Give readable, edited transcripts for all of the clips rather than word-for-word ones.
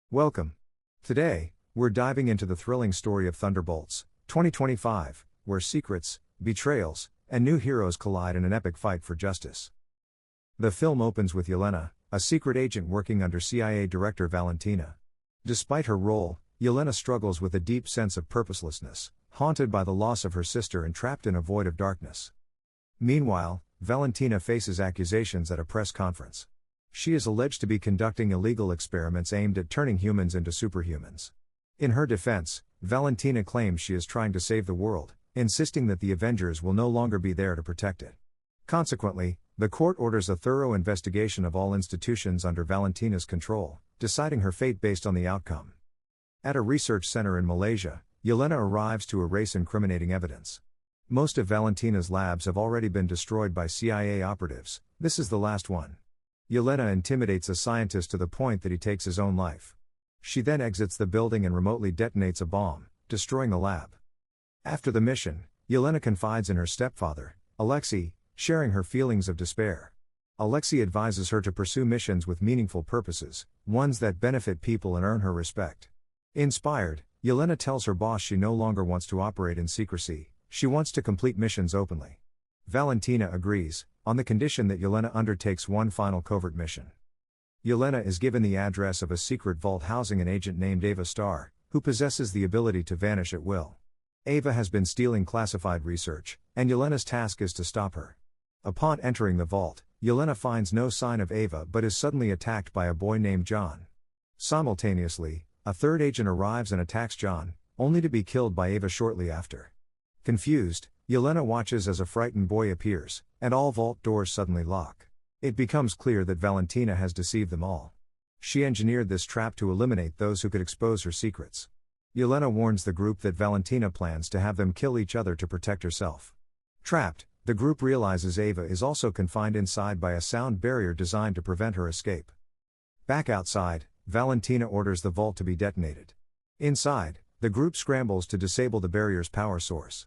Welcome. Today, we're diving into the thrilling story of Thunderbolts 2025, where secrets, betrayals, and new heroes collide in an epic fight for justice. The film opens with Yelena, a secret agent working under CIA Director Valentina. Despite her role, Yelena struggles with a deep sense of purposelessness, haunted by the loss of her sister and trapped in a void of darkness. Meanwhile, Valentina faces accusations at a press conference. She is alleged to be conducting illegal experiments aimed at turning humans into superhumans. In her defense, Valentina claims she is trying to save the world, insisting that the Avengers will no longer be there to protect it. Consequently, the court orders a thorough investigation of all institutions under Valentina's control, deciding her fate based on the outcome. At a research center in Malaysia, Yelena arrives to erase incriminating evidence. Most of Valentina's labs have already been destroyed by CIA operatives. This is the last one. Yelena intimidates a scientist to the point that he takes his own life. She then exits the building and remotely detonates a bomb, destroying the lab. After the mission, Yelena confides in her stepfather, Alexei, sharing her feelings of despair. Alexei advises her to pursue missions with meaningful purposes, ones that benefit people and earn her respect. Inspired, Yelena tells her boss she no longer wants to operate in secrecy, she wants to complete missions openly. Valentina agrees, on the condition that Yelena undertakes one final covert mission. Yelena is given the address of a secret vault housing an agent named Ava Starr, who possesses the ability to vanish at will. Ava has been stealing classified research, and Yelena's task is to stop her. Upon entering the vault, Yelena finds no sign of Ava but is suddenly attacked by a boy named John. Simultaneously, a third agent arrives and attacks John, only to be killed by Ava shortly after. Confused, Yelena watches as a frightened boy appears, and all vault doors suddenly lock. It becomes clear that Valentina has deceived them all. She engineered this trap to eliminate those who could expose her secrets. Yelena warns the group that Valentina plans to have them kill each other to protect herself. Trapped, the group realizes Ava is also confined inside by a sound barrier designed to prevent her escape. Back outside, Valentina orders the vault to be detonated. Inside, the group scrambles to disable the barrier's power source.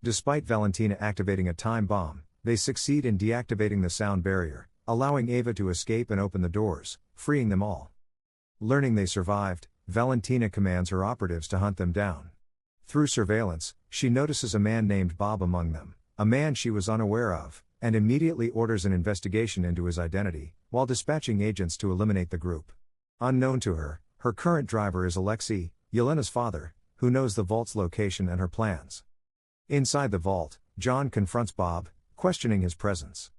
Despite Valentina activating a time bomb, they succeed in deactivating the sound barrier, allowing Ava to escape and open the doors, freeing them all. Learning they survived, Valentina commands her operatives to hunt them down. Through surveillance, she notices a man named Bob among them, a man she was unaware of, and immediately orders an investigation into his identity, while dispatching agents to eliminate the group. Unknown to her, her current driver is Alexei, Yelena's father, who knows the vault's location and her plans. Inside the vault, John confronts Bob, questioning his presence.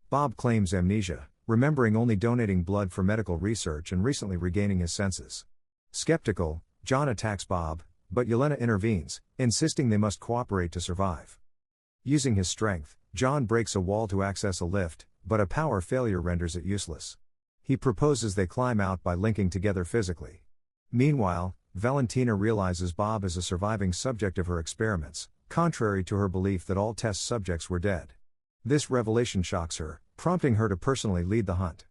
Bob claims amnesia, remembering only donating blood for medical research and recently regaining his senses. Skeptical, John attacks Bob, but Yelena intervenes, insisting they must cooperate to survive. Using his strength, John breaks a wall to access a lift, but a power failure renders it useless. He proposes they climb out by linking together physically. Meanwhile, Valentina realizes Bob is a surviving subject of her experiments, contrary to her belief that all test subjects were dead. This revelation shocks her, prompting her to personally lead the hunt.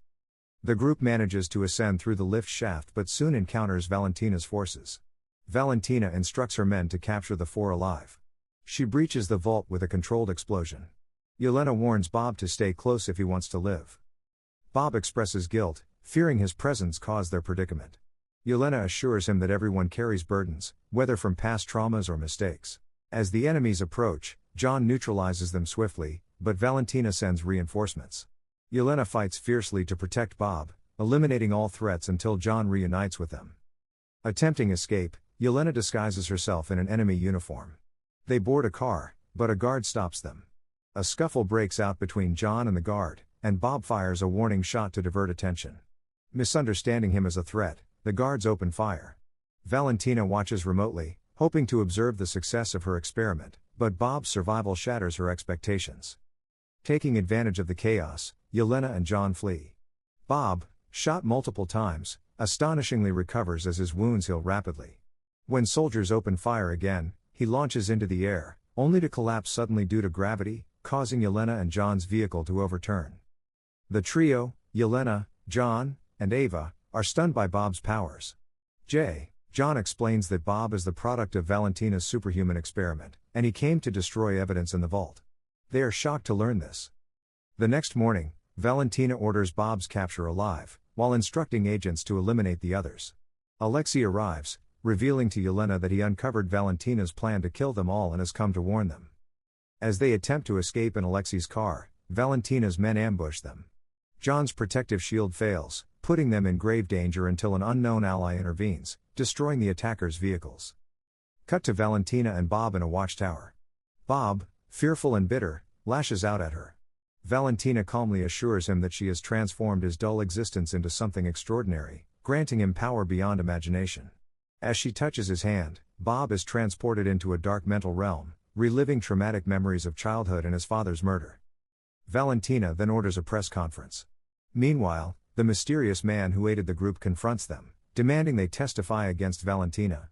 The group manages to ascend through the lift shaft but soon encounters Valentina's forces. Valentina instructs her men to capture the four alive. She breaches the vault with a controlled explosion. Yelena warns Bob to stay close if he wants to live. Bob expresses guilt, fearing his presence caused their predicament. Yelena assures him that everyone carries burdens, whether from past traumas or mistakes. As the enemies approach, John neutralizes them swiftly, but Valentina sends reinforcements. Yelena fights fiercely to protect Bob, eliminating all threats until John reunites with them. Attempting escape, Yelena disguises herself in an enemy uniform. They board a car, but a guard stops them. A scuffle breaks out between John and the guard, and Bob fires a warning shot to divert attention. Misunderstanding him as a threat, the guards open fire. Valentina watches remotely, hoping to observe the success of her experiment, but Bob's survival shatters her expectations. Taking advantage of the chaos, Yelena and John flee. Bob, shot multiple times, astonishingly recovers as his wounds heal rapidly. When soldiers open fire again, he launches into the air, only to collapse suddenly due to gravity, causing Yelena and John's vehicle to overturn. The trio, Yelena, John, and Ava, are stunned by Bob's powers. John explains that Bob is the product of Valentina's superhuman experiment, and he came to destroy evidence in the vault. They are shocked to learn this. The next morning, Valentina orders Bob's capture alive, while instructing agents to eliminate the others. Alexei arrives, revealing to Yelena that he uncovered Valentina's plan to kill them all and has come to warn them. As they attempt to escape in Alexei's car, Valentina's men ambush them. John's protective shield fails, putting them in grave danger until an unknown ally intervenes, destroying the attackers' vehicles. Cut to Valentina and Bob in a watchtower. Bob, fearful and bitter, lashes out at her. Valentina calmly assures him that she has transformed his dull existence into something extraordinary, granting him power beyond imagination. As she touches his hand, Bob is transported into a dark mental realm, reliving traumatic memories of childhood and his father's murder. Valentina then orders a press conference. Meanwhile, the mysterious man who aided the group confronts them, demanding they testify against Valentina.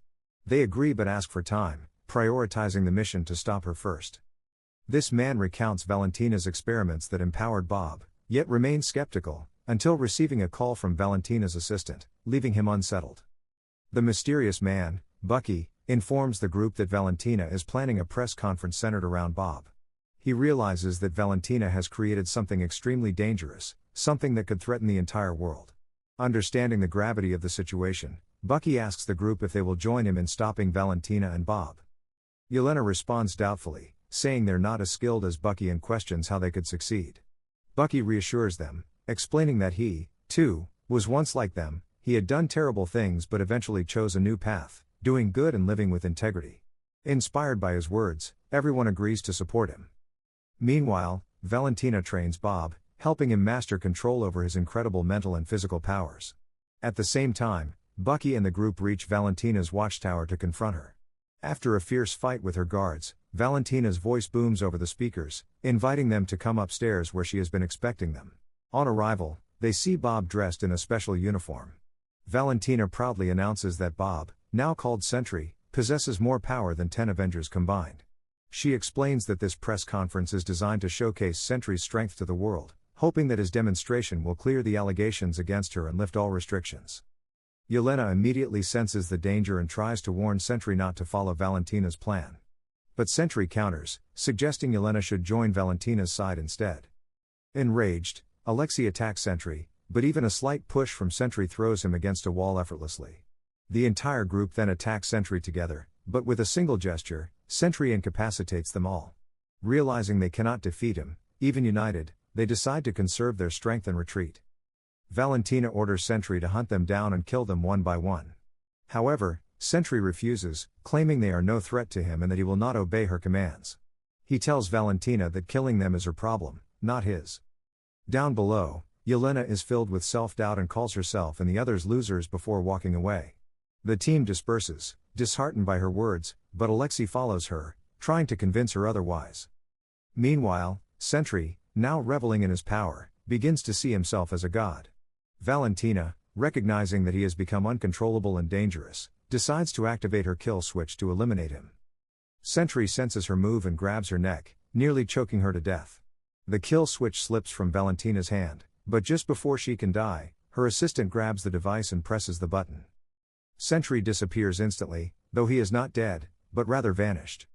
They agree but ask for time, prioritizing the mission to stop her first. This man recounts Valentina's experiments that empowered Bob, yet remains skeptical, until receiving a call from Valentina's assistant, leaving him unsettled. The mysterious man, Bucky, informs the group that Valentina is planning a press conference centered around Bob. He realizes that Valentina has created something extremely dangerous, something that could threaten the entire world. Understanding the gravity of the situation, Bucky asks the group if they will join him in stopping Valentina and Bob. Yelena responds doubtfully, saying they're not as skilled as Bucky and questions how they could succeed. Bucky reassures them, explaining that he, too, was once like them. He had done terrible things but eventually chose a new path, doing good and living with integrity. Inspired by his words, everyone agrees to support him. Meanwhile, Valentina trains Bob, helping him master control over his incredible mental and physical powers. At the same time, Bucky and the group reach Valentina's watchtower to confront her. After a fierce fight with her guards, Valentina's voice booms over the speakers, inviting them to come upstairs where she has been expecting them. On arrival, they see Bob dressed in a special uniform. Valentina proudly announces that Bob, now called Sentry, possesses more power than 10 Avengers combined. She explains that this press conference is designed to showcase Sentry's strength to the world, hoping that his demonstration will clear the allegations against her and lift all restrictions. Yelena immediately senses the danger and tries to warn Sentry not to follow Valentina's plan. But Sentry counters, suggesting Yelena should join Valentina's side instead. Enraged, Alexei attacks Sentry, but even a slight push from Sentry throws him against a wall effortlessly. The entire group then attacks Sentry together, but with a single gesture, Sentry incapacitates them all. Realizing they cannot defeat him, even united, they decide to conserve their strength and retreat. Valentina orders Sentry to hunt them down and kill them one by one. However, Sentry refuses, claiming they are no threat to him and that he will not obey her commands. He tells Valentina that killing them is her problem, not his. Down below, Yelena is filled with self-doubt and calls herself and the others losers before walking away. The team disperses, disheartened by her words, but Alexei follows her, trying to convince her otherwise. Meanwhile, Sentry, now reveling in his power, begins to see himself as a god. Valentina, recognizing that he has become uncontrollable and dangerous, decides to activate her kill switch to eliminate him. Sentry senses her move and grabs her neck, nearly choking her to death. The kill switch slips from Valentina's hand, but just before she can die, her assistant grabs the device and presses the button. Sentry disappears instantly, though he is not dead, but rather vanished.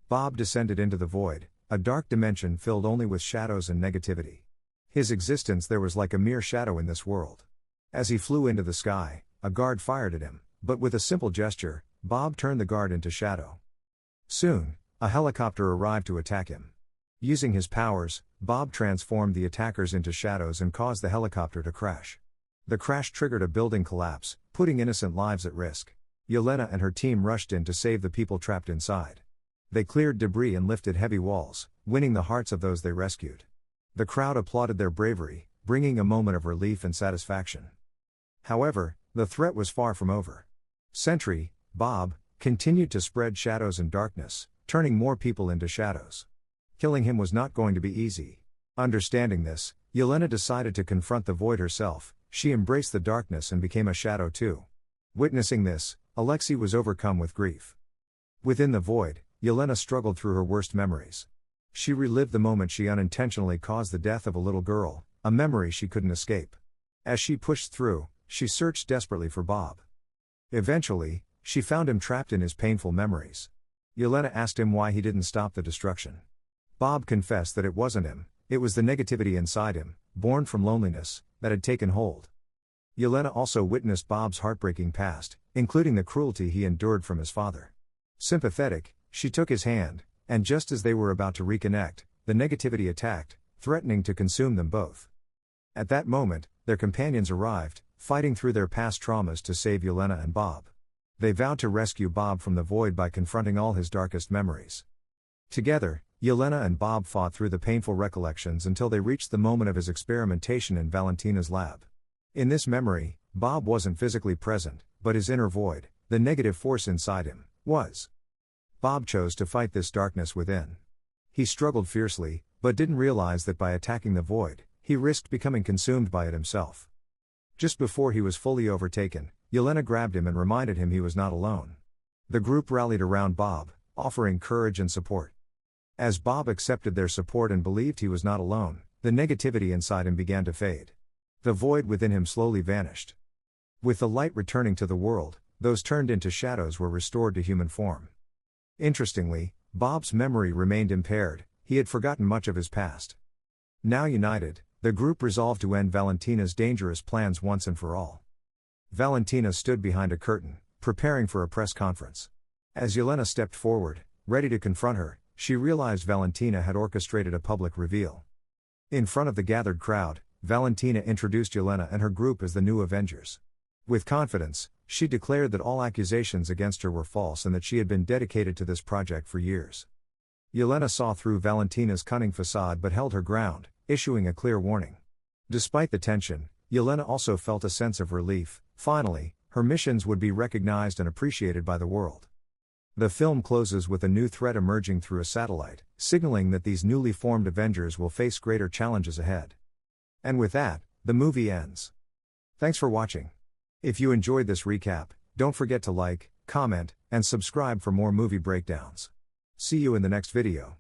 Bob descended into the void, a dark dimension filled only with shadows and negativity. His existence there was like a mere shadow in this world. As he flew into the sky, a guard fired at him, but with a simple gesture, Bob turned the guard into shadow. Soon, a helicopter arrived to attack him. Using his powers, Bob transformed the attackers into shadows and caused the helicopter to crash. The crash triggered a building collapse, putting innocent lives at risk. Yelena and her team rushed in to save the people trapped inside. They cleared debris and lifted heavy walls, winning the hearts of those they rescued. The crowd applauded their bravery, bringing a moment of relief and satisfaction. However, the threat was far from over. Sentry, Bob, continued to spread shadows and darkness, turning more people into shadows. Killing him was not going to be easy. Understanding this, Yelena decided to confront the void herself. She embraced the darkness and became a shadow too. Witnessing this, Alexei was overcome with grief. Within the void, Yelena struggled through her worst memories. She relived the moment she unintentionally caused the death of a little girl, a memory she couldn't escape. As she pushed through, she searched desperately for Bob. Eventually, she found him trapped in his painful memories. Yelena asked him why he didn't stop the destruction. Bob confessed that it wasn't him, it was the negativity inside him, born from loneliness, that had taken hold. Yelena also witnessed Bob's heartbreaking past, including the cruelty he endured from his father. Sympathetic, she took his hand, and just as they were about to reconnect, the negativity attacked, threatening to consume them both. At that moment, their companions arrived, fighting through their past traumas to save Yelena and Bob. They vowed to rescue Bob from the void by confronting all his darkest memories. Together, Yelena and Bob fought through the painful recollections until they reached the moment of his experimentation in Valentina's lab. In this memory, Bob wasn't physically present, but his inner void, the negative force inside him, was. Bob chose to fight this darkness within. He struggled fiercely, but didn't realize that by attacking the void, he risked becoming consumed by it himself. Just before he was fully overtaken, Yelena grabbed him and reminded him he was not alone. The group rallied around Bob, offering courage and support. As Bob accepted their support and believed he was not alone, the negativity inside him began to fade. The void within him slowly vanished. With the light returning to the world, those turned into shadows were restored to human form. Interestingly, Bob's memory remained impaired, he had forgotten much of his past. Now united, the group resolved to end Valentina's dangerous plans once and for all. Valentina stood behind a curtain, preparing for a press conference. As Yelena stepped forward, ready to confront her, she realized Valentina had orchestrated a public reveal. In front of the gathered crowd, Valentina introduced Yelena and her group as the new Avengers. With confidence, she declared that all accusations against her were false and that she had been dedicated to this project for years. Yelena saw through Valentina's cunning facade but held her ground, issuing a clear warning. Despite the tension, Yelena also felt a sense of relief. Finally, her missions would be recognized and appreciated by the world. The film closes with a new threat emerging through a satellite, signaling that these newly formed Avengers will face greater challenges ahead. And with that, the movie ends. Thanks for watching. If you enjoyed this recap, don't forget to like, comment, and subscribe for more movie breakdowns. See you in the next video.